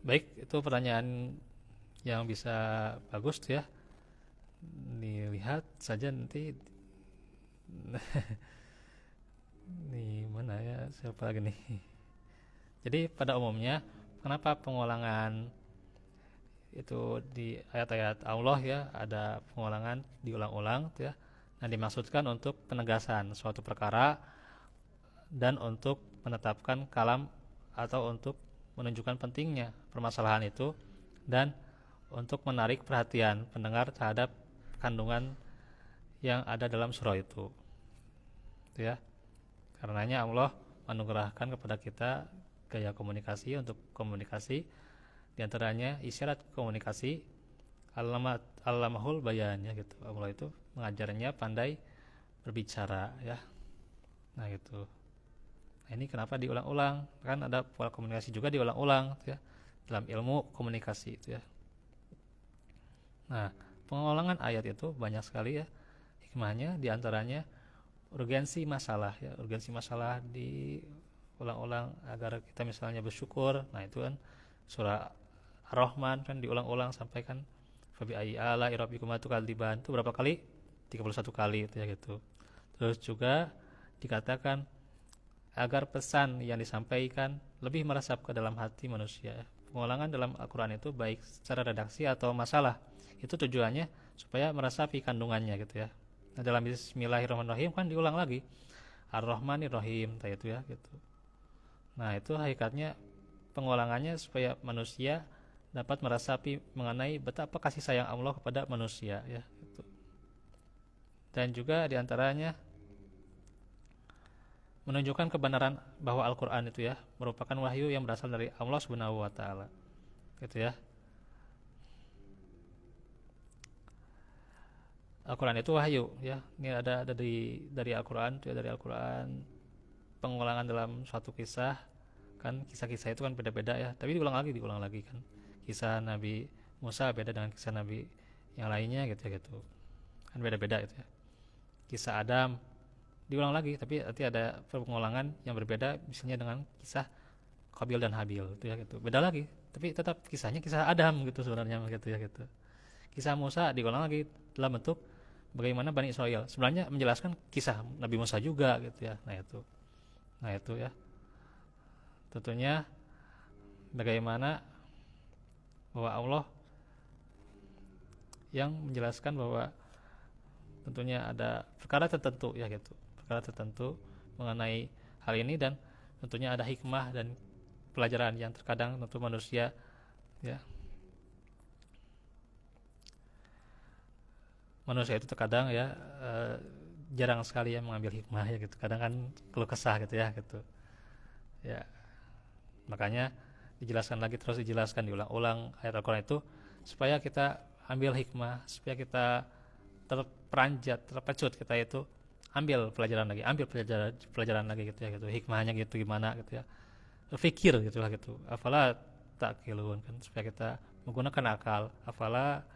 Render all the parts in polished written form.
Baik, itu pertanyaan yang bisa bagus tuh ya. Dilihat saja nanti nih mana ya siapa lagi nih. Jadi pada umumnya kenapa pengulangan itu di ayat-ayat Allah ya ada pengulangan diulang-ulang tuh ya. Nah, dimaksudkan untuk penegasan suatu perkara dan untuk menetapkan kalam atau untuk menunjukkan pentingnya permasalahan itu dan untuk menarik perhatian pendengar terhadap kandungan yang ada dalam surah itu. Itu ya. Karenanya Allah menganugerahkan kepada kita gaya komunikasi untuk komunikasi, diantaranya isyarat komunikasi, alamahul bayan ya gitu. Allah itu mengajarnya pandai berbicara ya. Nah gitu. Nah, ini kenapa diulang-ulang? Kan ada pola komunikasi juga diulang-ulang ya dalam ilmu komunikasi itu ya. Nah, pengulangan ayat itu banyak sekali ya hikmahnya, diantaranya urgensi masalah ya, urgensi masalah diulang-ulang agar kita misalnya bersyukur. Nah, itu kan surah Ar-Rahman kan diulang-ulang sampai kan fabi ayyi ala rabbikum tukadziban itu berapa kali? 31 kali itu ya gitu. Terus juga dikatakan agar pesan yang disampaikan lebih meresap ke dalam hati manusia. Pengulangan dalam Al-Quran itu baik secara redaksi atau masalah itu tujuannya supaya meresapi kandungannya gitu ya. Nah, dalam Bismillahirrahmanirrahim kan diulang lagi Ar-Rahmanirrahim itu ya gitu. Nah, itu hakikatnya pengulangannya supaya manusia dapat meresapi mengenai betapa kasih sayang Allah kepada manusia ya gitu. Dan juga diantaranya menunjukkan kebenaran bahwa Al-Quran itu ya merupakan wahyu yang berasal dari Allah Subhanahu wa taala. Gitu ya. Al-Quran itu wahyu ya. Ini ada dari Al-Quran ya, dari Al-Quran pengulangan dalam suatu kisah kan kisah-kisah itu kan beda-beda ya, tapi diulang lagi kan. Kisah Nabi Musa beda dengan kisah Nabi yang lainnya gitu ya gitu. Kan beda-beda itu ya. Kisah Adam diulang lagi tapi nanti ada pengulangan yang berbeda misalnya dengan kisah Qabil dan Habil itu ya gitu. Beda lagi, tapi tetap kisahnya kisah Adam gitu sebenarnya gitu ya gitu. Kisah Musa diulang lagi dalam bentuk bagaimana Bani Israel sebenarnya menjelaskan kisah Nabi Musa juga gitu ya. Nah itu ya tentunya bagaimana bahwa Allah yang menjelaskan bahwa tentunya ada perkara tertentu ya gitu, perkara tertentu mengenai hal ini dan tentunya ada hikmah dan pelajaran yang terkadang tentu manusia ya manusia itu terkadang ya jarang sekali ya mengambil hikmah ya gitu, kadang kan keluh kesah gitu ya gitu ya. Makanya dijelaskan lagi terus dijelaskan diulang-ulang ayat Al-Quran itu supaya kita ambil hikmah, supaya kita terperanjat, terpecut kita itu ambil pelajaran lagi, ambil pelajaran lagi gitu ya gitu. Hikmahnya gitu gimana gitu ya. Berpikir gitu lah gitu. Afala ta'qilun kan supaya kita menggunakan akal. Afala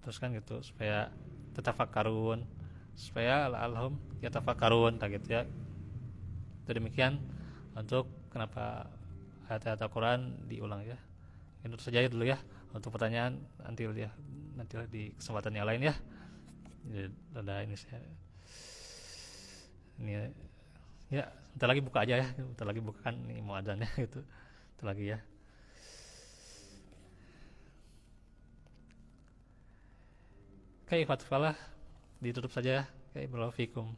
terus kan gitu supaya tatafakkarun, supaya la'allahum yatafakkarun gitu ya. Itu demikian untuk kenapa ayat-ayat Al-Quran diulang ya. Itu saja dulu ya untuk pertanyaan nanti di kesempatan yang lain ya. Jadi, ada ini saya ini ya bentar lagi buka aja ya, bentar lagi buka kan ini mau adzan ya gitu. Bentar lagi ya. Kayak fatfalah ditutup saja ya. Kayak berlafikum.